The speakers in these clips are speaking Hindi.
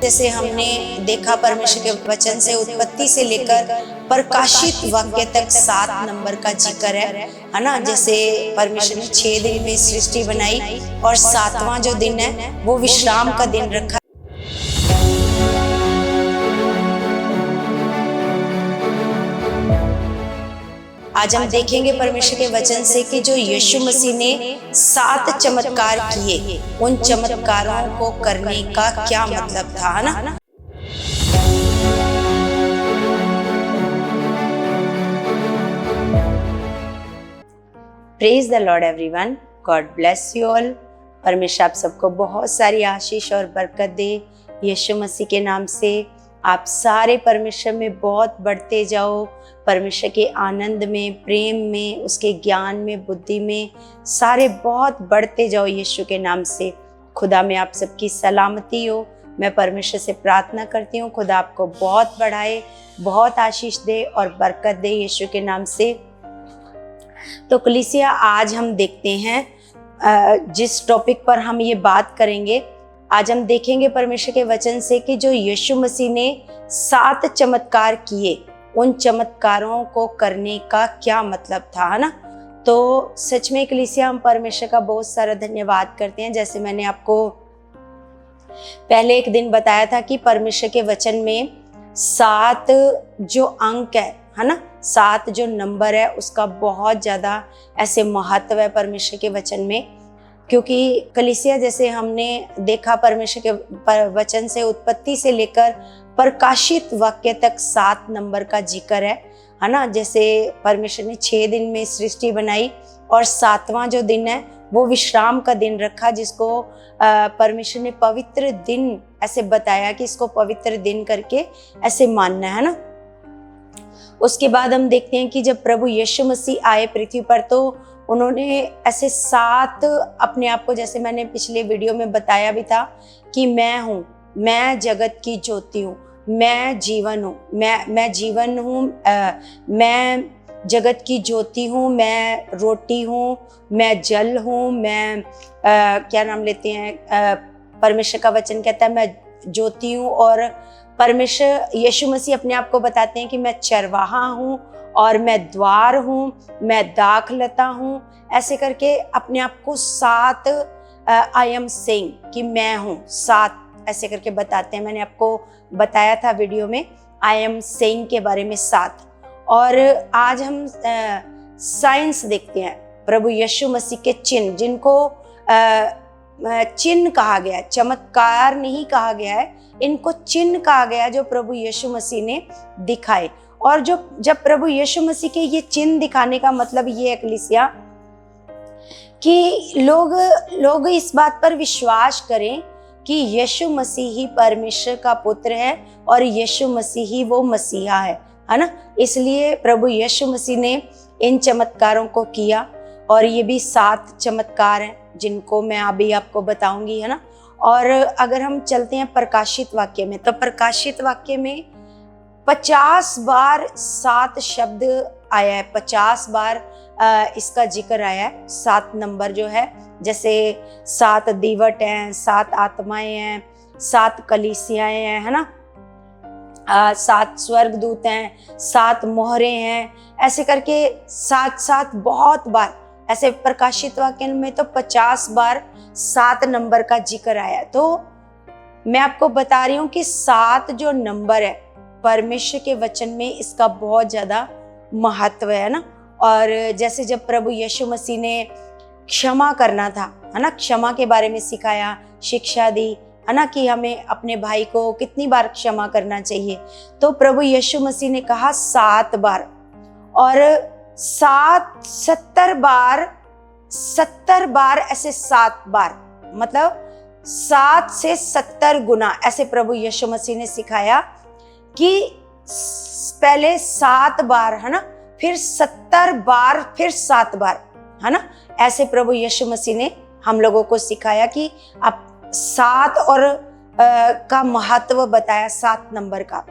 जैसे हमने देखा परमेश्वर के वचन से उत्पत्ति से लेकर प्रकाशित वाक्य तक 7 नंबर का जिक्र है ना। जैसे परमेश्वर ने 6 दिन में सृष्टि बनाई और 7वां जो दिन है वो विश्राम का दिन रखा। आज हम देखेंगे परमेश्वर के वचन से कि जो यीशु मसीह ने 7 चमत्कार किए, उन चमत्कारों को करने का क्या मतलब था, है ना। Praise the Lord everyone, God bless you all. परमेश्वर आप सबको बहुत सारी आशीष और बरकत दे यीशु मसीह के नाम से। आप सारे परमेश्वर में बहुत बढ़ते जाओ, परमेश्वर के आनंद में, प्रेम में, उसके ज्ञान में, बुद्धि में, सारे बहुत बढ़ते जाओ यीशु के नाम से। खुदा में आप सबकी सलामती हो। मैं परमेश्वर से प्रार्थना करती हूँ खुदा आपको बहुत बढ़ाए, बहुत आशीष दे और बरकत दे यीशु के नाम से। तो कलीसिया, आज हम देखते हैं जिस टॉपिक पर हम ये बात करेंगे, आज हम देखेंगे परमेश्वर के वचन से कि जो यीशु मसीह ने 7 चमत्कार किए, उन चमत्कारों को करने का क्या मतलब था, है ना। तो सच में कलीसिया, हम परमेश्वर का बहुत सारा धन्यवाद करते हैं। जैसे मैंने आपको पहले एक दिन बताया था कि परमेश्वर के वचन में 7 जो अंक है ना, 7 जो नंबर है, उसका बहुत ज़्यादा ऐसे महत्व है परमेश्वर के वचन में। क्योंकि कलीसिया, जैसे हमने देखा परमेश्वर के वचन से उत्पत्ति से लेकर प्रकाशित वाक्य तक 7 नंबर का जिक्र है ना। जैसे परमेश्वर ने 6 दिन में सृष्टि बनाई और 7वां जो दिन है वो विश्राम का दिन रखा, जिसको परमेश्वर ने पवित्र दिन ऐसे बताया कि इसको पवित्र दिन करके ऐसे मानना है ना। उसके बाद हम देखते हैं कि जब प्रभु यीशु मसीह आए पृथ्वी पर, तो उन्होंने ऐसे 7 अपने आप को, जैसे मैंने पिछले वीडियो में बताया भी था कि मैं हूँ, मैं जगत की ज्योति हूँ, मैं जीवन हूँ, मैं जीवन हूँ, मैं जगत की ज्योति हूँ, मैं रोटी हूँ, मैं जल हूँ, मैं क्या नाम लेते हैं, परमेश्वर का वचन कहता है मैं ज्योति हूँ। और परमेश्वर यीशु मसीह अपने आप को बताते हैं कि मैं चरवाहा हूँ और मैं द्वार हूँ, मैं दाखलता हूँ। ऐसे करके अपने आप को 7 आई एम सेइंग कि मैं हूँ, 7 ऐसे करके बताते हैं। मैंने आपको बताया था वीडियो में आई एम सेइंग के बारे में 7। और आज हम साइंस देखते हैं, प्रभु यीशु मसीह के चिन्ह, जिनको चिन्ह कहा गया है, चमत्कार नहीं कहा गया है, इनको चिन्ह कहा गया जो प्रभु यीशु मसीह ने दिखाए। और जब प्रभु यीशु मसीह के ये चिन्ह दिखाने का मतलब ये है कलीसिया कि लोग इस बात पर विश्वास करें कि यीशु मसीह ही परमेश्वर का पुत्र है और यीशु मसीह ही वो मसीहा है ना। इसलिए प्रभु यीशु मसीह ने इन चमत्कारों को किया, और ये भी 7 चमत्कार हैं जिनको मैं अभी आपको बताऊंगी, है ना। और अगर हम चलते हैं प्रकाशित वाक्य में, तो प्रकाशित वाक्य में 50 बार 7 शब्द आया है, 50 बार इसका जिक्र आया है। 7 नंबर जो है, जैसे 7 दीवट हैं, 7 आत्माएं हैं, 7 कलीसियाएं हैं, है ना, 7 स्वर्गदूत हैं, 7 मोहरें हैं, ऐसे करके 7 बहुत बार ऐसे प्रकाशित वाक्य में तो 50 बार 7 नंबर का जिक्र आया। तो मैं आपको बता रही हूँ कि 7 जो नंबर है परमेश्वर के वचन में, इसका बहुत ज़्यादा महत्व है ना। और जैसे जब प्रभु यीशु मसीह ने क्षमा करना था, है ना, क्षमा के बारे में सिखाया, शिक्षा दी, है ना, कि हमें अपने भाई को कितनी बार क्षमा करना चाहिए, तो प्रभु यीशु मसीह ने कहा 7 बार। और 70 बार ऐसे 7 बार, मतलब 7 से 70 गुना ऐसे प्रभु यीशु मसीह ने सिखाया कि पहले 7 बार, है ना, फिर 70 बार, फिर 7 बार, है ना। ऐसे प्रभु यीशु मसीह ने हम लोगों को सिखाया कि आप 7 और का महत्व बताया, 7 नंबर का।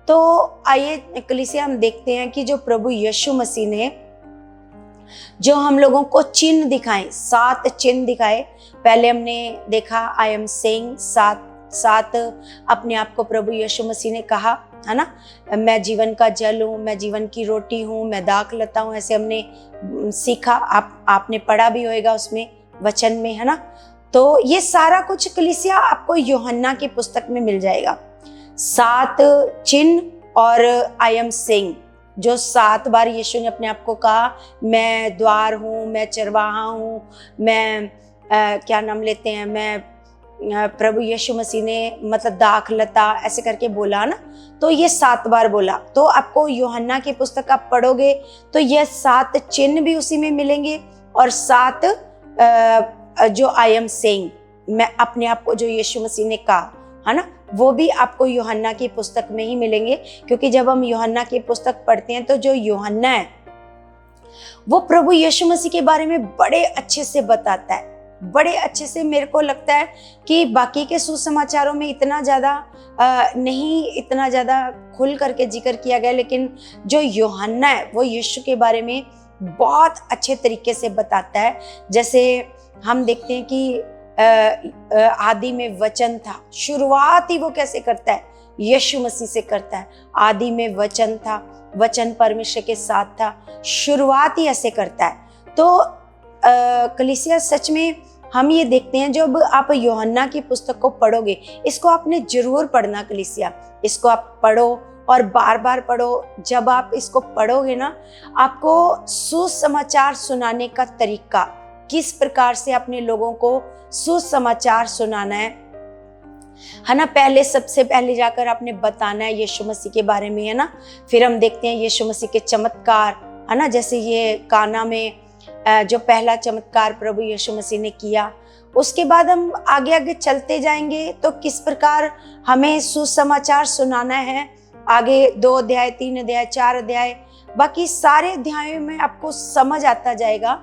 तो आइए कलीसिया, हम देखते हैं कि जो प्रभु यीशु मसीह ने जो हम लोगों को चिन्ह दिखाए, 7 चिन्ह दिखाए। पहले हमने देखा आई एम सेइंग, 7 साथ अपने आप को प्रभु यीशु मसीह ने कहा, है ना, मैं जीवन का जल हूँ, मैं जीवन की रोटी हूँ, मैं दाखलता हूँ, ऐसे हमने सीखा। आपने पढ़ा भी होगा उसमें वचन में, है ना। तो ये सारा कुछ कलीसिया आपको यूहन्ना की पुस्तक में मिल जाएगा। 7 चिन्ह और आई एम सेइंग, जो 7 बार यीशु ने अपने आप को कहा, मैं द्वार हूँ, मैं चरवाहा हूँ, मैं क्या नाम लेते हैं, मैं प्रभु यीशु मसीह ने मतलब दाखलता ऐसे करके बोला ना, तो ये 7 बार बोला। तो आपको यूहन्ना की पुस्तक आप पढ़ोगे तो ये 7 चिन्ह भी उसी में मिलेंगे और 7 जो आई एम सेइंग, मैं अपने आप को जो यीशु मसीह ने कहा, है ना, वो भी आपको यूहन्ना की पुस्तक में ही मिलेंगे। क्योंकि जब हम यूहन्ना की पुस्तक पढ़ते हैं तो जो यूहन्ना है वो प्रभु यीशु मसीह के बारे में बड़े अच्छे से बताता है, बड़े अच्छे से। मेरे को लगता है कि बाकी के सुसमाचारों में इतना ज़्यादा खुल करके जिक्र किया गया, लेकिन जो यूहन्ना है वो यीशु के बारे में बहुत अच्छे तरीके से बताता है। जैसे हम देखते हैं कि आदि में वचन था, शुरुआत ही वो कैसे करता है, यीशु मसीह से करता है। आदि में वचन था, वचन परमेश्वर के साथ था, शुरुआत ही ऐसे करता है। तो कलीसिया सच में हम ये देखते हैं, जब आप यूहन्ना की पुस्तक को पढ़ोगे, इसको आपने जरूर पढ़ना कलीसिया, इसको आप पढ़ो और बार बार पढ़ो। जब आप इसको पढ़ोगे ना, आपको सुसमाचार सुनाने का तरीका, किस प्रकार से अपने लोगों को सुसमाचार सुनाना है ना। पहले सबसे पहले जाकर आपने बताना है यीशु मसीह के बारे में, है ना। फिर हम देखते हैं यीशु मसीह के चमत्कार, है ना, जैसे ये काना में जो पहला चमत्कार प्रभु यीशु मसीह ने किया। उसके बाद हम आगे आगे चलते जाएंगे तो किस प्रकार हमें सुसमाचार सुनाना है। आगे 2 अध्याय, 3 अध्याय, 4 अध्याय, बाकी सारे अध्यायों में आपको समझ आता जाएगा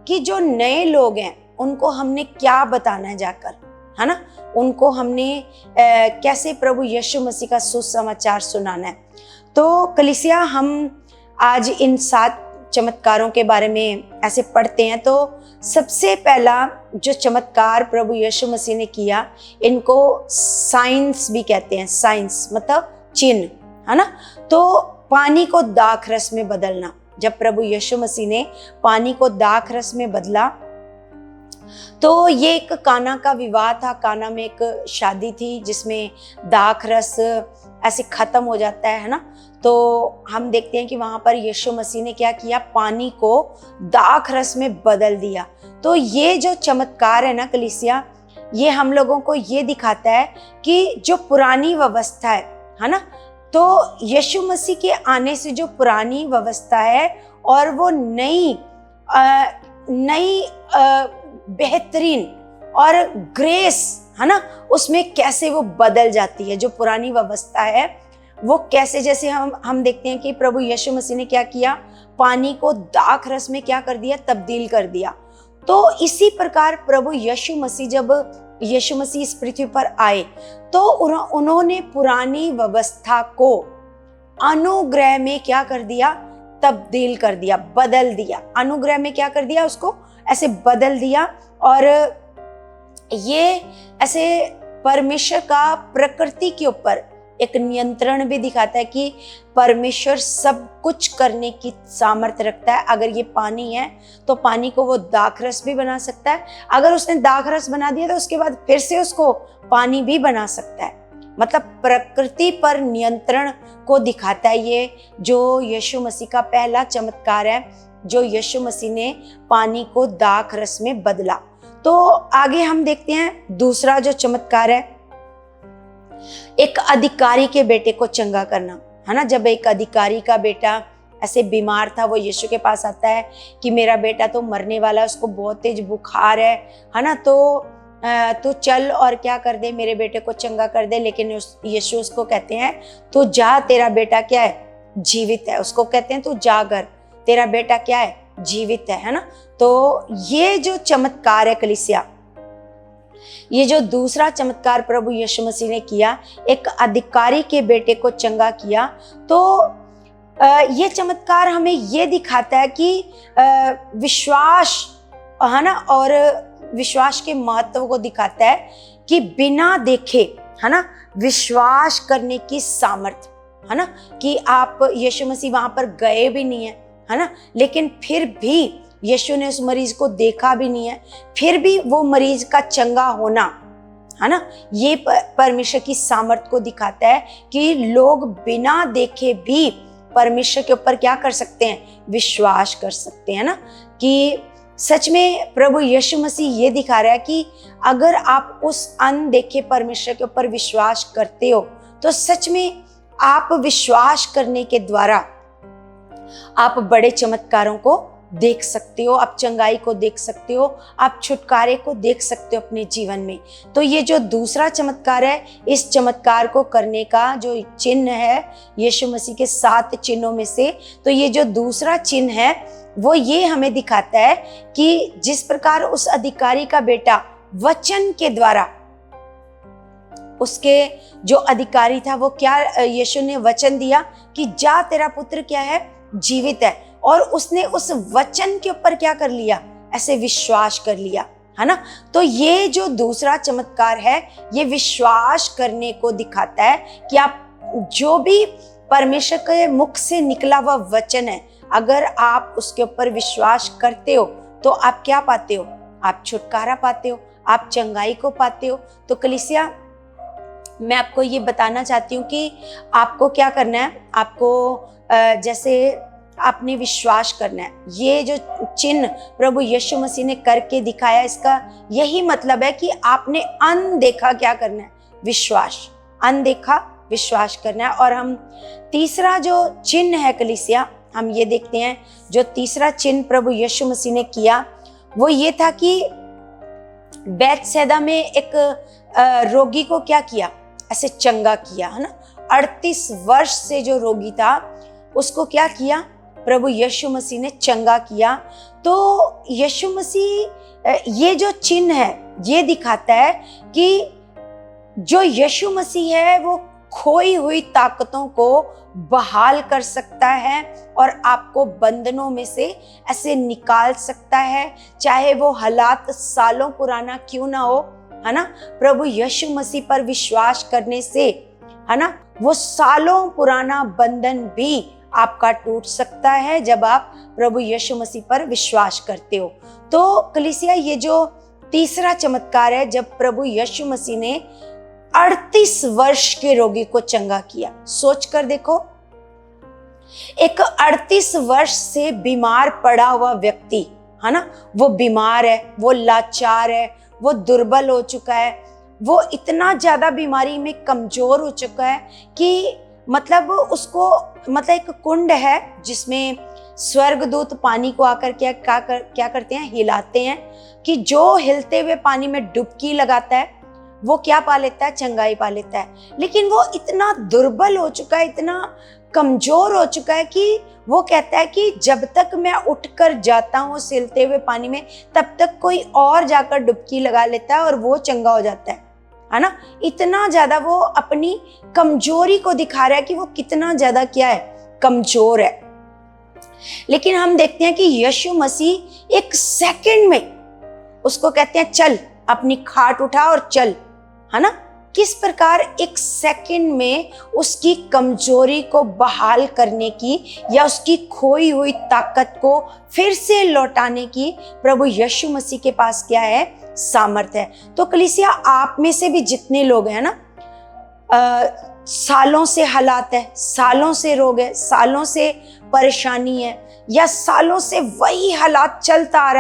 कि जो नए लोग हैं उनको हमने क्या बताना है जाकर, है ना, उनको हमने कैसे प्रभु यीशु मसीह का सुसमाचार सुनाना है। तो कलीसिया हम आज इन 7 चमत्कारों के बारे में ऐसे पढ़ते हैं। तो सबसे पहला जो चमत्कार प्रभु यीशु मसीह ने किया, इनको साइंस भी कहते हैं। साइंस मतलब चिन्ह, है ना। तो पानी को दाखरस में बदलना, जब प्रभु यीशु मसीह ने पानी को दाखरस में बदला, तो ये एक काना का विवाह था। काना में एक शादी थी जिसमें दाखरस ऐसे खत्म हो जाता है ना। तो हम देखते हैं कि वहां पर यीशु मसीह ने क्या किया, पानी को दाखरस में बदल दिया। तो ये जो चमत्कार है ना कलीसिया, ये हम लोगों को ये दिखाता है कि जो पुरानी व्यवस्था है ना, तो यीशु मसीह के आने से जो पुरानी व्यवस्था है और वो नई बेहतरीन और ग्रेस, है ना, उसमें कैसे वो बदल जाती है। जो पुरानी व्यवस्था है वो कैसे, जैसे हम देखते हैं कि प्रभु यीशु मसीह ने क्या किया, पानी को दाखरस में क्या कर दिया, तब्दील कर दिया। तो इसी प्रकार प्रभु यीशु मसीह, जब यीशु मसीह इस पृथ्वी पर आए तो उन्होंने पुरानी व्यवस्था को अनुग्रह में क्या कर दिया, तब्दील कर दिया, बदल दिया। अनुग्रह में क्या कर दिया, उसको ऐसे बदल दिया। और ये ऐसे परमेश्वर का प्रकृति के ऊपर एक नियंत्रण भी दिखाता है कि परमेश्वर सब कुछ करने की सामर्थ्य रखता है। अगर ये पानी है तो पानी को वो दाखरस भी बना सकता है। अगर उसने दाखरस बना दिया तो उसके बाद फिर से उसको पानी भी बना सकता है। मतलब प्रकृति पर नियंत्रण को दिखाता है ये जो यीशु मसीह का पहला चमत्कार है, जो यीशु मसीह ने पानी को दाखरस में बदला। तो आगे हम देखते हैं दूसरा जो चमत्कार है, एक अधिकारी के बेटे को चंगा करना, है ना। जब एक अधिकारी का बेटा ऐसे बीमार था, वो यीशु के पास आता है कि मेरा बेटा तो मरने वाला है, उसको बहुत तेज बुखार है ना, तो चल और क्या कर दे, मेरे बेटे को चंगा कर दे। लेकिन यीशु उसको कहते हैं तू जा, तेरा बेटा क्या है, जीवित है। उसको कहते हैं तू जागर, तेरा बेटा क्या है, जीवित है ना। तो ये जो चमत्कार है कलीसिया, ये जो दूसरा चमत्कार प्रभु यीशु मसीह ने किया, एक अधिकारी के बेटे को चंगा किया, तो ये चमत्कार हमें ये दिखाता है कि विश्वास, है ना, और विश्वास के महत्व को दिखाता है कि बिना देखे है ना, विश्वास करने की सामर्थ, है ना, कि आप यीशु मसीह वहां पर गए भी नहीं है ना, लेकिन फिर भी यीशु ने उस मरीज को देखा भी नहीं है, फिर भी वो मरीज का चंगा होना, है ना, ये परमेश्वर की सामर्थ को दिखाता है कि लोग बिना देखे भी परमेश्वर के ऊपर क्या कर सकते हैं, विश्वास कर सकते हैं ना। कि सच में प्रभु यीशु मसीह ये दिखा रहा है कि अगर आप उस अनदेखे परमेश्वर के ऊपर विश्वास करते हो तो सच में आप विश्वास करने के द्वारा आप बड़े चमत्कारों को देख सकते हो, आप चंगाई को देख सकते हो, आप छुटकारे को देख सकते हो अपने जीवन में। तो ये जो दूसरा चमत्कार है, इस चमत्कार को करने का जो चिन्ह है यीशु मसीह के 7 चिन्हों में से, तो ये जो दूसरा चिन्ह है वो ये हमें दिखाता है कि जिस प्रकार उस अधिकारी का बेटा वचन के द्वारा, उसके जो अधिकारी था वो क्या, यीशु ने वचन दिया कि जा तेरा पुत्र क्या है, जीवित है, और उसने उस वचन के ऊपर क्या कर लिया, ऐसे विश्वास कर लिया, है ना। तो ये जो दूसरा चमत्कार है ये विश्वास करने को दिखाता है कि आप जो भी परमेश्वर के मुख से निकला हुआ वचन है, अगर आप उसके ऊपर विश्वास करते हो तो आप क्या पाते हो, आप छुटकारा पाते हो, आप चंगाई को पाते हो। तो कलीसिया, मैं आपको ये बताना चाहती हूँ कि आपको क्या करना है, आपको जैसे आपने विश्वास करना है। ये जो चिन्ह प्रभु यीशु मसीह ने करके दिखाया, इसका यही मतलब है कि आपने अनदेखा क्या करना है, विश्वास, अनदेखा विश्वास करना है। और हम तीसरा जो चिन्ह है कलीसिया, हम ये देखते हैं जो तीसरा चिन्ह प्रभु यीशु मसीह ने किया वो ये था कि बैतसैदा में एक रोगी को क्या किया, ऐसे चंगा किया, है ना। 38 वर्ष से जो रोगी था उसको क्या किया, प्रभु यीशु मसीह ने चंगा किया। तो यीशु मसीह, ये जो चिन्ह है ये दिखाता है कि जो यीशु मसीह है वो खोई हुई ताकतों को बहाल कर सकता है और आपको बंधनों में से ऐसे निकाल सकता है, चाहे वो हालात सालों पुराना क्यों ना हो, है ना। प्रभु यीशु मसीह पर विश्वास करने से, है ना, वो सालों पुराना बंधन भी आपका टूट सकता है जब आप प्रभु यीशु मसीह पर विश्वास करते हो। तो कलीसिया, ये जो तीसरा चमत्कार है जब प्रभु यीशु मसीह ने 38 वर्ष के रोगी को चंगा किया। सोच कर देखो, एक 38 वर्ष से बीमार पड़ा हुआ व्यक्ति, है ना, वो बीमार है, वो लाचार है, वो दुर्बल हो चुका है, वो इतना ज्यादा बीमारी में कमजोर हो चुका है कि मतलब उसको, मतलब एक कुंड है जिसमें स्वर्गदूत पानी को आकर क्या करते हैं, हिलाते हैं, कि जो हिलते हुए पानी में डुबकी लगाता है वो क्या पा लेता है, चंगाई पा लेता है। लेकिन वो इतना दुर्बल हो चुका है, इतना कमजोर हो चुका है कि वो कहता है कि जब तक मैं उठकर जाता हूँ उस हिलते हुए पानी में, तब तक कोई और जाकर डुबकी लगा लेता है और वो चंगा हो जाता है ना। इतना ज्यादा वो अपनी कमजोरी को दिखा रहा है कि वो कितना ज्यादा क्या है, कमजोर है। लेकिन हम देखते हैं कि यीशु मसीह एक सेकंड में उसको कहते हैं चल, अपनी खाट उठा और चल, है ना। किस प्रकार एक सेकंड में उसकी कमजोरी को बहाल करने की या उसकी खोई हुई ताकत को फिर से लौटाने की प्रभु यीशु मसीह के पास क्या है, सामर्थ्य है। तो कलीसिया, आप में से भी जितने लोग हैं ना, सालों से हालात है, सालों से रोग है, सालों से परेशानी है, या सालों से वही हालात चलता आ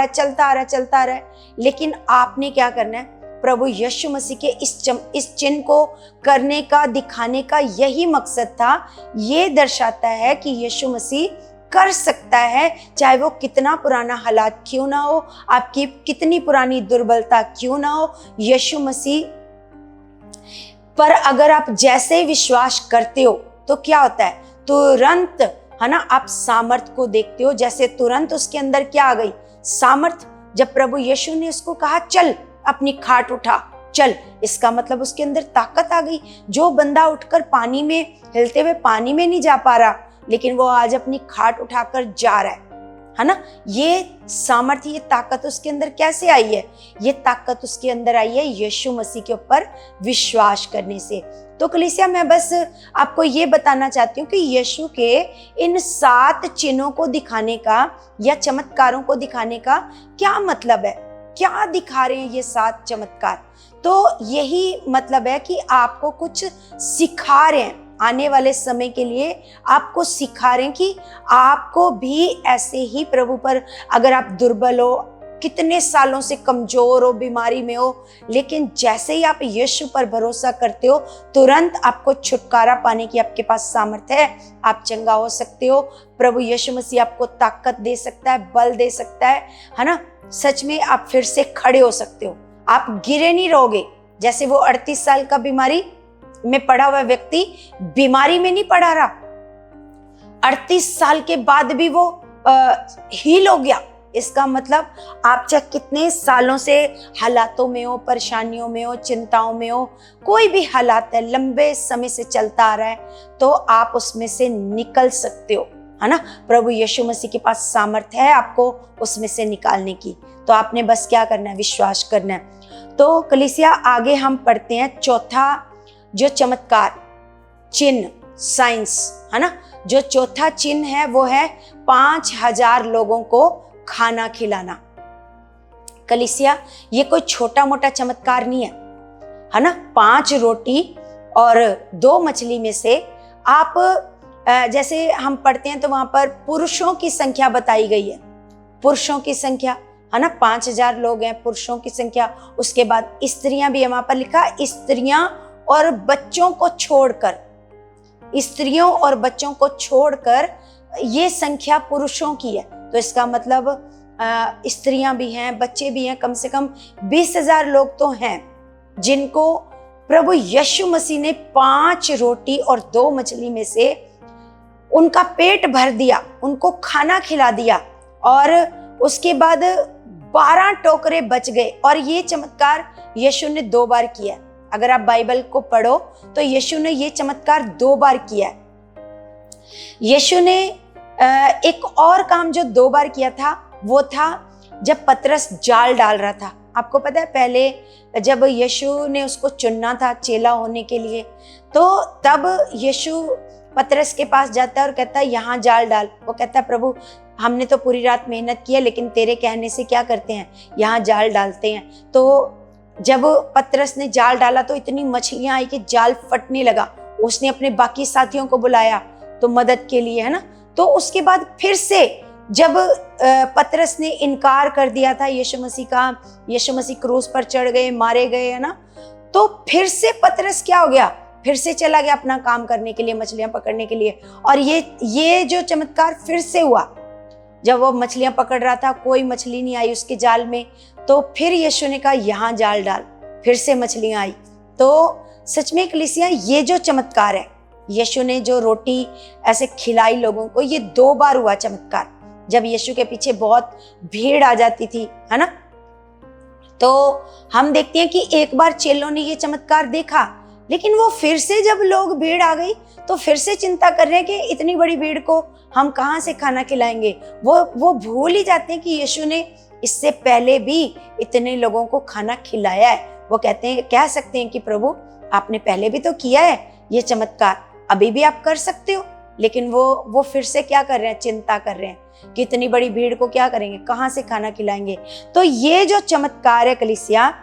रहा है, लेकिन आपने क्या करना है, प्रभु यीशु मसीह के इस चिन्ह को करने का, दिखाने का यही मकसद था। ये दर्शाता है कि यीशु मसीह कर सकता है, चाहे वो कितना पुराना हालात क्यों ना हो, आपकी कितनी पुरानी दुर्बलता क्यों ना हो, यीशु मसीह पर अगर आप जैसे विश्वास करते हो तो क्या होता है, तुरंत, है ना, आप सामर्थ को देखते हो। जैसे तुरंत उसके अंदर क्या आ गई, सामर्थ। जब प्रभु यीशु ने उसको कहा चल, अपनी खाट उठा, चल, इसका मतलब उसके अंदर ताकत आ गई। जो बंदा उठकर पानी में, हिलते हुए पानी में नहीं जा पा रहा, लेकिन वो आज अपनी खाट उठाकर जा रहा है ना। ये सामर्थ्य, ये ताकत उसके अंदर कैसे आई है? ये ताकत उसके अंदर आई है यीशु मसीह के ऊपर विश्वास करने से। तो कलीसिया, मैं बस आपको ये बताना चाहती हूँ कि यीशु के इन 7 चिन्हों को दिखाने का या चमत्कारों को दिखाने का क्या मतलब है, क्या दिखा रहे हैं ये 7 चमत्कार। तो यही मतलब है कि आपको कुछ सिखा रहे हैं, आने वाले समय के लिए आपको सिखा रहे हैं कि आपको भी ऐसे ही प्रभु पर, अगर आप दुर्बल हो, कितने सालों से कमजोर हो, बीमारी में हो, लेकिन जैसे ही आप यीशु पर भरोसा करते हो, तुरंत आपको छुटकारा पाने की आपके पास सामर्थ्य है, आप चंगा हो सकते हो। प्रभु यीशु मसीह आपको ताकत दे सकता है, बल दे सकता है ना। सच में आप फिर से खड़े हो सकते हो, आप गिरे नहीं रहोगे। जैसे वो 38 साल का बीमारी में पड़ा हुआ व्यक्ति बीमारी में नहीं पड़ा रहा, 38 साल के बाद भी वो हील हो गया। इसका मतलब आप चाहे कितने सालों से हालातों में हो, परेशानियों में हो, चिंताओं में हो, कोई भी हालात है, लंबे समय से चलता आ रहा है, तो आप उसमें से निकल सकते हो, है ना। प्रभु यीशु मसीह के पास सामर्थ्य है आपको उसमें से निकालने की। तो आपने बस क्या करना है? विश्वास करना है। तो कलीसिया, आगे हम पढ़ते हैं चौथा जो चमत्कार, चिन्ह, साइंस, है ना। जो चौथा चिन्ह है वो है 5000 लोगों को खाना खिलाना। कलीसिया, ये कोई छोटा मोटा चमत्कार नहीं है ना। 5 रोटी और 2 मछली में से आप जैसे हम पढ़ते हैं तो वहां पर पुरुषों की संख्या बताई गई है, पुरुषों की संख्या, है ना। 5000 लोग हैं, पुरुषों की संख्या। उसके बाद स्त्रियां भी है, वहां पर लिखा स्त्रियां और बच्चों को छोड़कर, स्त्रियों और बच्चों को छोड़कर ये संख्या पुरुषों की है। तो इसका मतलब स्त्रियां भी हैं, बच्चे भी हैं, कम से कम 20,000 लोग तो हैं जिनको प्रभु यीशु मसीह ने 5 रोटी और 2 मछली में से उनका पेट भर दिया, उनको खाना खिला दिया, और उसके बाद 12 टोकरे बच गए। और ये चमत्कार यीशु ने 2 बार किया है। अगर आप बाइबल को पढ़ो तो यीशु ने ये चमत्कार 2 बार किया है। यीशु ने एक और काम जो 2 बार किया था वो था जब पतरस जाल डाल रहा था। आपको पता है, पहले जब यीशु ने उसको चुनना था चेला होने के लिए, तो तब यीशु पतरस के पास जाता है और कहता है यहाँ जाल डाल। वो कहता है प्रभु, हमने तो पूरी रात मेहनत की है, लेकिन तेरे कहने से क्या करते हैं, यहाँ जाल डालते हैं। तो जब पतरस ने जाल डाला तो इतनी मछलियां आई कि जाल फटने लगा। उसने अपने बाकी साथियों को बुलाया तो मदद के लिए, है ना। तो उसके बाद फिर से जब पतरस ने इनकार कर दिया था यीशु मसीह का, यीशु मसीह क्रूस पर चढ़ गए, मारे गए, है ना, तो फिर से पतरस क्या हो गया, फिर से चला गया अपना काम करने के लिए, मछलियां पकड़ने के लिए। और ये जो चमत्कार फिर से हुआ, जब वो मछलियां पकड़ रहा था, कोई मछली नहीं आई उसके जाल में, तो फिर यीशु ने कहा यहाँ जाल डाल, फिर से मछलियां आई। तो सच में कलीसिया, ये जो चमत्कार है, यीशु ने जो रोटी ऐसे खिलाई लोगों को, ये 2 बार हुआ चमत्कार। जब यीशु के पीछे बहुत भीड़ आ जाती थी, है ना, तो हम देखते हैं कि एक बार चेलों ने ये चमत्कार देखा, लेकिन वो फिर से जब लोग भीड़ आ गई तो फिर से चिंता कर रहे हैं कि इतनी बड़ी भीड़ को हम कहाँ से खाना खिलाएंगे। वो भूल ही जाते हैं कि यीशु ने इससे पहले भी इतने लोगों को खाना खिलाया है। वो कह सकते हैं कि प्रभु, आपने पहले भी तो किया है ये चमत्कार, अभी भी आप कर सकते हो। लेकिन वो फिर से क्या कर रहे हैं, चिंता कर रहे हैं कि इतनी बड़ी भीड़ को क्या करेंगे, कहाँ से खाना खिलाएंगे। तो ये जो चमत्कार है कलीसिया,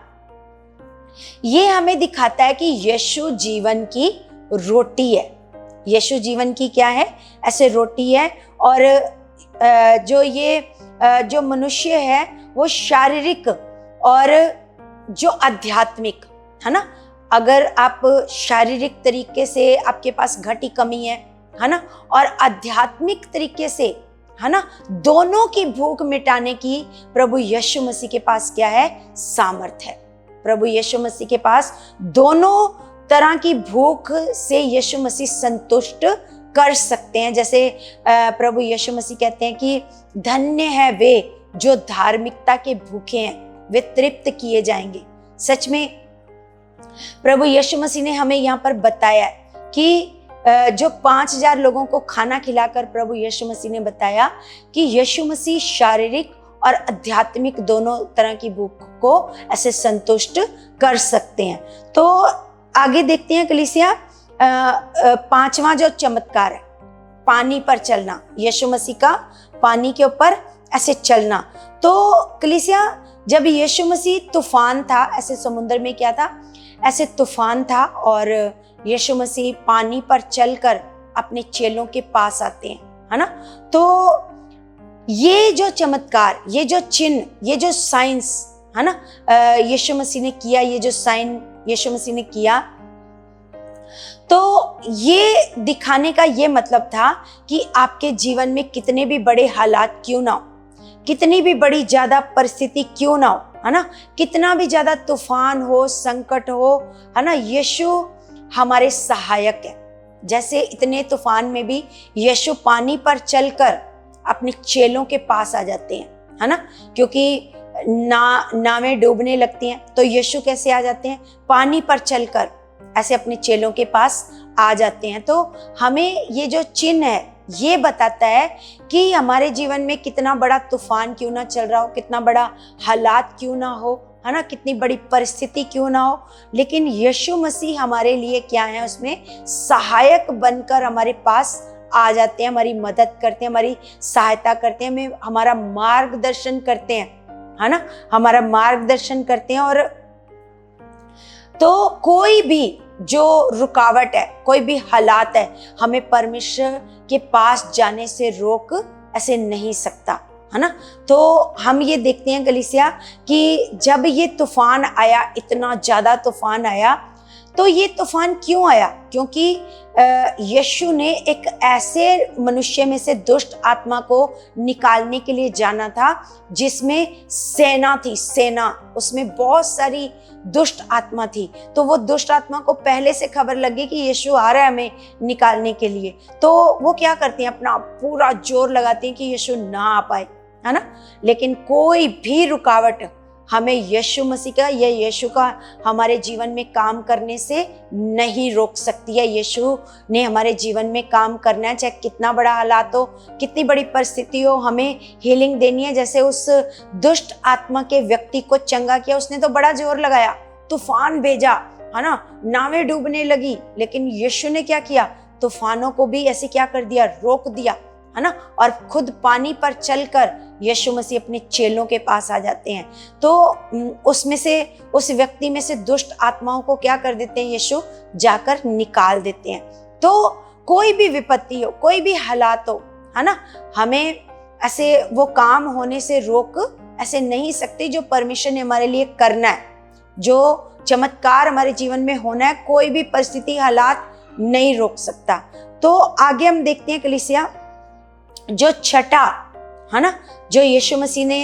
ये हमें दिखाता है कि यीशु जीवन की रोटी है। यीशु जीवन की क्या है, ऐसे रोटी है। और जो मनुष्य है वो शारीरिक और जो आध्यात्मिक, है ना, अगर आप शारीरिक तरीके से आपके पास घटी कमी है ना, और आध्यात्मिक तरीके से, है ना, दोनों की भूख मिटाने की प्रभु यीशु मसीह के पास क्या है, सामर्थ्य है। प्रभु यीशु मसीह के पास दोनों तरह की भूख से यीशु मसीह संतुष्ट कर सकते हैं। जैसे प्रभु यीशु मसीह कहते हैं कि धन्य है वे जो धार्मिकता के भूखे हैं, वे तृप्त किए जाएंगे। सच में प्रभु यीशु मसीह ने हमें यहाँ पर बताया कि जो 5,000 लोगों को खाना खिलाकर प्रभु यीशु मसीह ने बताया कि यीशु मसीह शारीरिक और आध्यात्मिक दोनों तरह की भूख को ऐसे संतुष्ट कर सकते हैं। तो आगे देखते हैं कलीसिया, 5वां जो चमत्कार है, पानी पर चलना, यीशु मसीह का पानी के ऊपर ऐसे चलना। तो कलीसिया, जब यीशु मसीह तूफान था, ऐसे समुद्र में क्या था, ऐसे तूफान था और यीशु मसीह पानी पर चलकर अपने चेलों के पास आते हैं, है ना। तो ये जो चमत्कार, ये जो चिन्ह, ये जो साइंस, है ना, यीशु मसीह ने किया, ये जो साइन यीशु मसीह ने किया, तो ये दिखाने का ये मतलब था कि आपके जीवन में कितने भी बड़े हालात क्यों ना हो, कितनी भी बड़ी ज्यादा परिस्थिति क्यों ना हो, है ना, कितना भी ज्यादा तूफान हो, संकट हो, है ना, यीशु हमारे सहायक है। जैसे इतने तूफान में भी यीशु पानी पर चलकर अपने चेलों के पास आ जाते हैं, है ना, क्योंकि नावें डूबने लगती हैं, तो यीशु कैसे आ जाते हैं, पानी पर चलकर ऐसे अपने चेलों के पास आ जाते हैं। तो हमें ये जो चिन्ह है ये बताता है कि हमारे जीवन में कितना बड़ा तूफान क्यों ना चल रहा हो, कितना बड़ा हालात क्यों ना हो, है ना, कितनी बड़ी परिस्थिति क्यों ना हो, लेकिन यीशु मसीह हमारे लिए क्या है, उसमें सहायक बनकर हमारे पास आ जाते हैं, हमारी मदद करते हैं, हमारी सहायता करते हैं, हमें हमारा मार्गदर्शन करते हैं, है ना, हमारा मार्गदर्शन करते हैं। और तो कोई भी जो रुकावट है, कोई भी हालात है, हमें परमेश्वर के पास जाने से रोक ऐसे नहीं सकता, है ना। तो हम ये देखते हैं कलीसिया कि जब ये तूफान आया, इतना ज्यादा तूफान आया, तो ये तूफान क्यों आया, क्योंकि यीशु ने एक ऐसे मनुष्य में से दुष्ट आत्मा को निकालने के लिए जाना था जिसमें सेना थी, सेना, उसमें बहुत सारी दुष्ट आत्मा थी। तो वो दुष्ट आत्मा को पहले से खबर लगी कि यीशु आ रहा है हमें निकालने के लिए, तो वो क्या करती हैं, अपना पूरा जोर लगाती हैं कि यीशु ना आ पाए, है ना। लेकिन कोई भी रुकावट हमें यीशु मसीह का या यीशु का हमारे जीवन में काम करने से नहीं रोक सकती है। यीशु ने हमारे जीवन में काम करना है, चाहे कितना बड़ा हालात हो, कितनी बड़ी परिस्थिति हो, हमें हीलिंग देनी है। जैसे उस दुष्ट आत्मा के व्यक्ति को चंगा किया, उसने तो बड़ा जोर लगाया, तूफान भेजा, है ना, नावें डूबने लगी, लेकिन यीशु ने क्या किया, तूफानों को भी ऐसे क्या कर दिया, रोक दिया, है ना, और खुद पानी पर चलकर यीशु मसीह अपने चेलों के पास आ जाते हैं। तो उसमें से, उस व्यक्ति में से दुष्ट आत्माओं को क्या कर देते हैं, यीशु जाकर निकाल देते हैं। तो कोई भी विपत्ति हो, कोई भी हालात हो, है ना, हमें ऐसे वो काम होने से रोक ऐसे नहीं सकते जो परमेश्वर ने हमारे लिए करना है, जो चमत्कार हमारे जीवन में होना है, कोई भी परिस्थिति, हालात नहीं रोक सकता। तो आगे हम देखते हैं कलीसिया, जो छठा, है ना, जो यीशु मसीह ने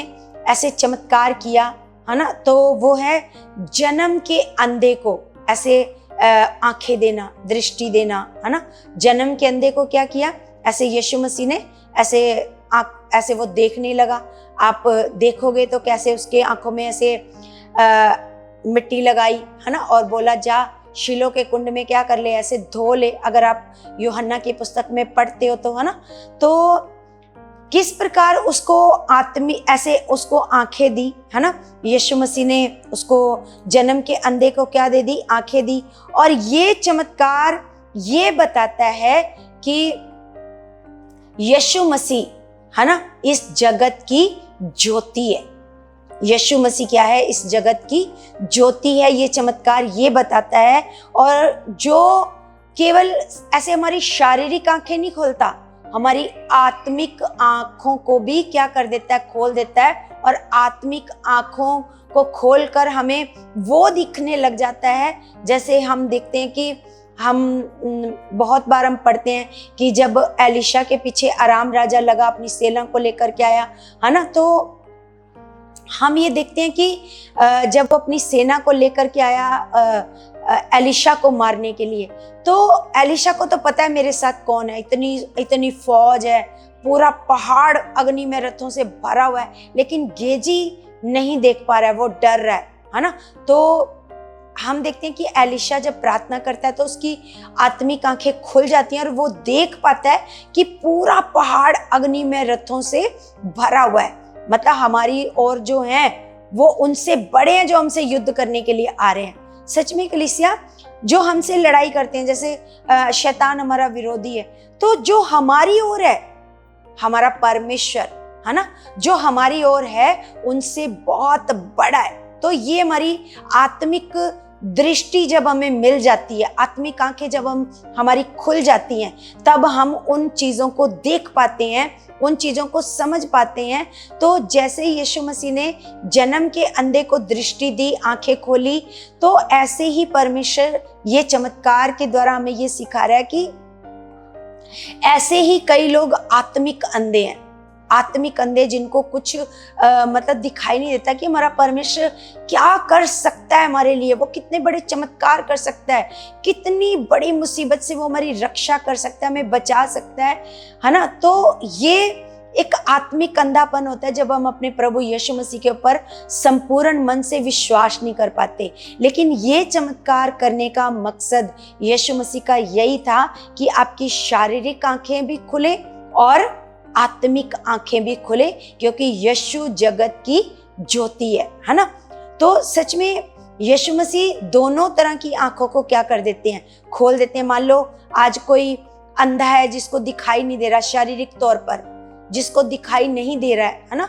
ऐसे चमत्कार किया, है ना, तो वो है जन्म के अंधे को ऐसे आंखें देना, दृष्टि देना, है ना। जन्म के अंधे को क्या किया, ऐसे यीशु मसीह ने ऐसे वो देखने लगा। आप देखोगे तो कैसे उसके आंखों में ऐसे मिट्टी लगाई, है ना, और बोला जा शीलो के कुंड में क्या कर ले, ऐसे धो ले। अगर आप यूहन्ना की पुस्तक में पढ़ते हो तो, है ना, तो किस प्रकार उसको ऐसे उसको आंखें दी, है ना, यीशु मसीह ने उसको जन्म के अंधे को क्या दे दी, आंखें दी। और ये चमत्कार ये बताता है कि यीशु मसीह, है ना, इस जगत की ज्योति है। यीशु मसीह क्या है, इस जगत की ज्योति है। ये चमत्कार ये बताता है, और जो केवल ऐसे हमारी शारीरिक आंखें नहीं खोलता, हमारी आत्मिक आंखों को भी क्या कर देता है, खोल देता है। और आत्मिक आंखों को खोलकर हमें वो दिखने लग जाता है, जैसे हम देखते हैं कि बहुत बार हम पढ़ते हैं कि जब एलिशा के पीछे आराम राजा लगा, अपनी सेना को लेकर के आया, है ना, तो हम ये देखते हैं कि जब वो अपनी सेना को लेकर के आया एलिशा को मारने के लिए, तो एलिशा को तो पता है मेरे साथ कौन है, इतनी फौज है, पूरा पहाड़ अग्नि में रथों से भरा हुआ है, लेकिन गेजी नहीं देख पा रहा है, वो डर रहा है ना। तो हम देखते हैं कि एलिशा जब प्रार्थना करता है तो उसकी आत्मिक आंखें खुल जाती हैं और वो देख पाता है कि पूरा पहाड़ अग्नि में रथों से भरा हुआ है। मतलब हमारी ओर जो हैं वो उनसे बड़े हैं जो हमसे युद्ध करने के लिए आ रहे हैं। सच में कलीसिया, जो हमसे लड़ाई करते हैं, जैसे शैतान हमारा विरोधी है, तो जो हमारी ओर है, हमारा परमेश्वर है ना, जो हमारी ओर है उनसे बहुत बड़ा है। तो ये हमारी आत्मिक दृष्टि जब हमें मिल जाती है, आत्मिक आंखें जब हमारी खुल जाती हैं, तब हम उन चीज़ों को देख पाते हैं, उन चीज़ों को समझ पाते हैं। तो जैसे यीशु मसीह ने जन्म के अंधे को दृष्टि दी, आंखें खोली, तो ऐसे ही परमेश्वर ये चमत्कार के द्वारा हमें ये सिखा रहा है कि ऐसे ही कई लोग आत्मिक अंधे हैं, आत्मिक अंधे जिनको कुछ मतलब दिखाई नहीं देता कि हमारा परमेश्वर क्या कर सकता है हमारे लिए, वो कितने बड़े चमत्कार कर सकता है, कितनी बड़ी मुसीबत से वो हमारी रक्षा कर सकता है, हमें बचा सकता है ना। तो ये एक आत्मिक अंधापन होता है जब हम अपने प्रभु यीशु मसीह के ऊपर संपूर्ण मन से विश्वास नहीं कर पाते। लेकिन ये चमत्कार करने का मकसद यीशु मसीह का यही था कि आपकी शारीरिक आंखें भी खुले और आत्मिक आंखें भी खुले, क्योंकि यीशु जगत की ज्योति है ना। तो सच में यीशु मसीह दोनों तरह की आंखों को क्या कर देते हैं, खोल देते हैं। मान लो आज कोई अंधा है जिसको दिखाई नहीं दे रहा, शारीरिक तौर पर जिसको दिखाई नहीं दे रहा है ना,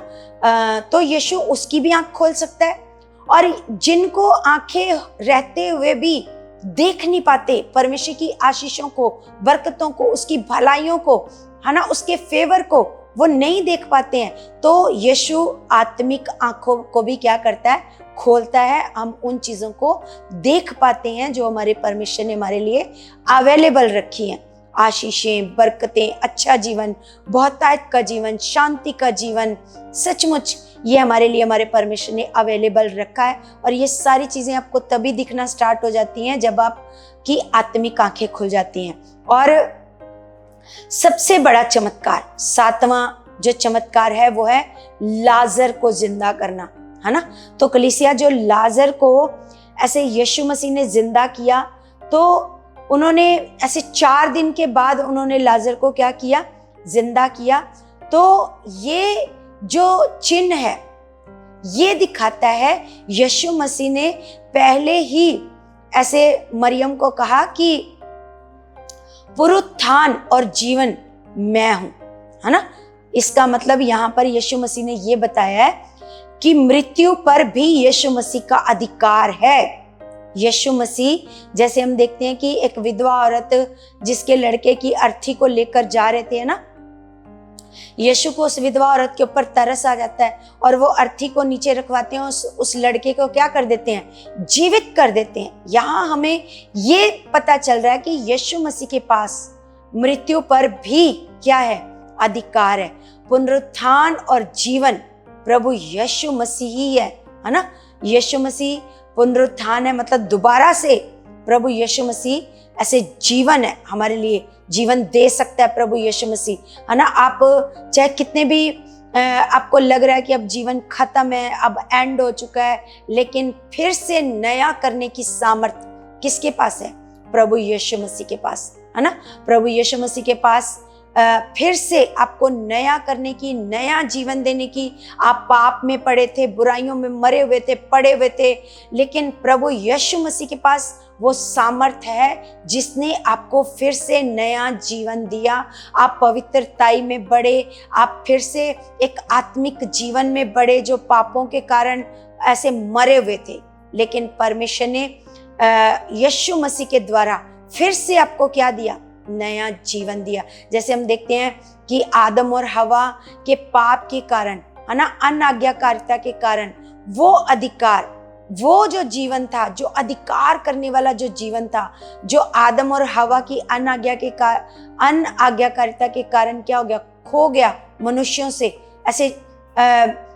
तो यीशु उसकी भी आंख खोल सकता है। और जिनको आंखें रहते हुए भी देख नहीं पाते परमेश्वर की आशीषों को, बरकतों को, उसकी भलाइयों को, है ना, उसके फेवर को वो नहीं देख पाते हैं, तो यीशु आत्मिक आंखों को भी क्या करता है, खोलता है। हम उन चीजों को देख पाते हैं जो हमारे परमेश्वर ने हमारे लिए अवेलेबल रखी हैं। आशीषें, बरकतें, अच्छा जीवन, बहुतायत का जीवन, शांति का जीवन, सचमुच ये हमारे लिए हमारे परमेश्वर ने अवेलेबल रखा है। और ये सारी चीजें आपको तभी दिखना स्टार्ट हो जाती हैं जब आपकी आत्मिक आंखें खुल जाती हैं। और सबसे बड़ा चमत्कार, 7वां जो चमत्कार है वो है लाजर को जिंदा करना, है ना। तो कलीसिया, जो लाजर को ऐसे यीशु मसीह ने जिंदा किया, तो उन्होंने ऐसे 4 दिन के बाद उन्होंने लाजर को क्या किया, जिंदा किया। तो ये जो चिन्ह है ये दिखाता है यीशु मसीह ने पहले ही ऐसे मरियम को कहा कि पुनरुत्थान और जीवन मैं हूं, है ना। इसका मतलब यहां पर यीशु मसीह ने ये बताया है कि मृत्यु पर भी यीशु मसीह का अधिकार है। यीशु मसीह, जैसे हम देखते हैं कि एक विधवा औरत जिसके लड़के की अर्थी को लेकर जा रहे थे, है ना, यीशु को उस विधवा औरत के ऊपर तरस आ जाता है और वो अर्थी को नीचे रखवाते हैं, उस लड़के को क्या कर देते हैं, जीवित कर देते हैं। यहाँ हमें ये पता चल रहा है कि यीशु मसीह के पास मृत्यु पर भी क्या है, अधिकार है। पुनरुत्थान और जीवन प्रभु यीशु मसीह ही है ना। यीशु मसीह पुनरुत्थान है, मतलब दोबारा से प्रभु यीशु मसीह ऐसे जीवन है, हमारे लिए जीवन दे सकता है प्रभु यीशु मसीह, है ना। आप चाहे कितने भी आपको लग रहा है कि अब जीवन खत्म है, अब एंड हो चुका है, लेकिन फिर से नया करने की सामर्थ्य किसके पास है, प्रभु यीशु मसीह के पास, है ना। प्रभु यीशु मसीह के पास फिर से आपको नया करने की, नया जीवन देने की। आप पाप में पड़े थे, बुराइयों में मरे हुए थे, पड़े हुए थे, लेकिन प्रभु यीशु मसीह के पास वो सामर्थ है जिसने आपको फिर से नया जीवन दिया। आप पवित्रताई में बढ़े, आप फिर से एक आत्मिक जीवन में बढ़े जो पापों के कारण ऐसे मरे हुए थे, लेकिन परमेश्वर ने यीशु मसीह के द्वारा फिर से आपको क्या दिया, नया जीवन दिया। जैसे हम देखते हैं कि आदम और हवा के पाप के कारण, है ना, अनाज्ञाकारिता के कारण वो अधिकार, वो जो जीवन था, जो अधिकार करने वाला जो जीवन था, जो आदम और हवा की अनाज्ञाकारिता के कारण क्या हो गया, खो गया मनुष्यों से, ऐसे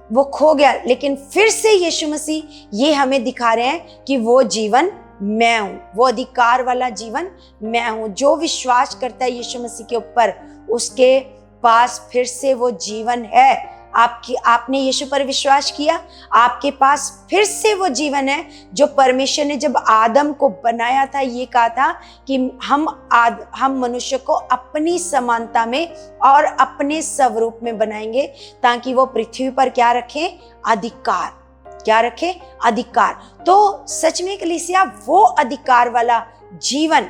वो खो गया। लेकिन फिर से यीशु मसीह ये हमें दिखा रहे हैं कि वो जीवन मैं हूं, वो अधिकार वाला जीवन मैं हूं। जो विश्वास करता है यीशु मसीह के ऊपर, उसके पास फिर से वो जीवन है। आपने यीशु पर विश्वास किया, आपके पास फिर से वो जीवन है जो परमेश्वर ने जब आदम को बनाया था, ये कहा था कि हम मनुष्य को अपनी समानता में और अपने स्वरूप में बनाएंगे, ताकि वो पृथ्वी पर क्या रखे? अधिकार। क्या रखे? अधिकार। तो सच में कलीसिया, वो अधिकार वाला जीवन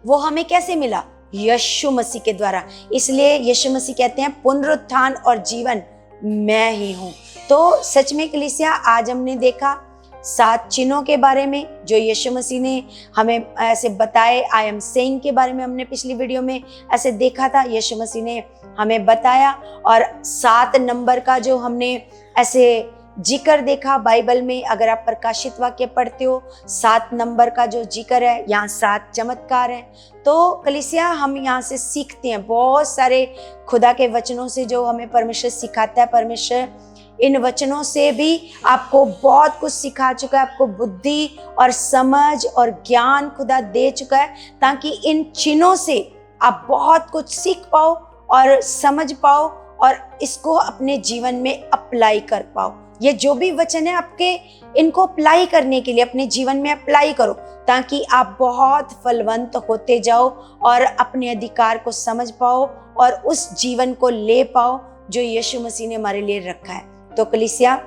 वो हमें कैसे मिला? यीशु मसीह के द्वारा। इसलिए यीशु मसीह कहते हैं पुनरुत्थान और जीवन मैं ही हूं। तो सच में कलीसिया, आज हमने देखा 7 चिन्हों के बारे में जो यीशु मसीह ने हमें ऐसे बताए। आई एम सेइंग के बारे में हमने पिछली वीडियो में ऐसे देखा था, यीशु मसीह ने हमें बताया। और 7 नंबर का जो हमने ऐसे जिक्र देखा बाइबल में, अगर आप प्रकाशित वाक्य पढ़ते हो, 7 नंबर का जो जिक्र है, यहाँ 7 चमत्कार है। तो कलीसिया, हम यहाँ से सीखते हैं बहुत सारे खुदा के वचनों से जो हमें परमेश्वर सिखाता है। परमेश्वर इन वचनों से भी आपको बहुत कुछ सिखा चुका है, आपको बुद्धि और समझ और ज्ञान खुदा दे चुका है, ताकि इन चिन्हों से आप बहुत कुछ सीख पाओ और समझ पाओ और इसको अपने जीवन में अप्लाई कर पाओ। ये जो भी वचन है आपके, इनको अप्लाई करने के लिए अपने जीवन में अप्लाई करो, ताकि आप बहुत फलवंत होते जाओ और अपने अधिकार को समझ पाओ और उस जीवन को ले पाओ जो यीशु मसीह ने हमारे लिए रखा है। तो कलीसिया,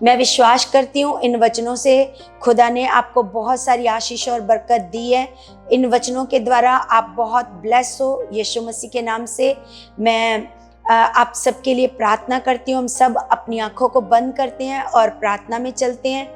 मैं विश्वास करती हूँ इन वचनों से खुदा ने आपको बहुत सारी आशीष और बरकत दी है। इन वचनों के द्वारा आप बहुत ब्लेस हो। यीशु मसीह के नाम से मैं आप सबके लिए प्रार्थना करती हूँ। हम सब अपनी आंखों को बंद करते हैं और प्रार्थना में चलते हैं।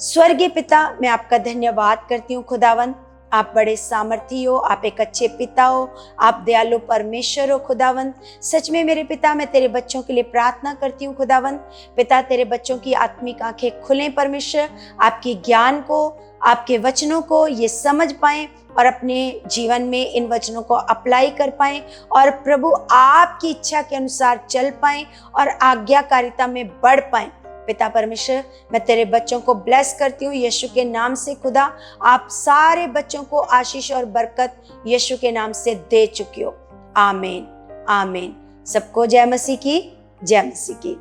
स्वर्गीय पिता, मैं आपका धन्यवाद करती हूँ खुदावन। आप बड़े सामर्थी हो, आप एक अच्छे पिता हो, आप दयालु परमेश्वर हो खुदावन। सच में मेरे पिता, मैं तेरे बच्चों के लिए प्रार्थना करती हूँ खुदावन। पिता, तेरे बच्चों की आत्मिक आंखें खुलें परमेश्वर, आपकी ज्ञान को, आपके वचनों को ये समझ पाएं और अपने जीवन में इन वचनों को अप्लाई कर पाएं और प्रभु आपकी इच्छा के अनुसार चल पाएं और आज्ञाकारिता में बढ़ पाएं। पिता परमेश्वर, मैं तेरे बच्चों को ब्लेस करती हूँ यीशु के नाम से। खुदा, आप सारे बच्चों को आशीष और बरकत यीशु के नाम से दे चुकी हो। आमीन, आमीन। सबको जय मसीह की, जय मसीह की।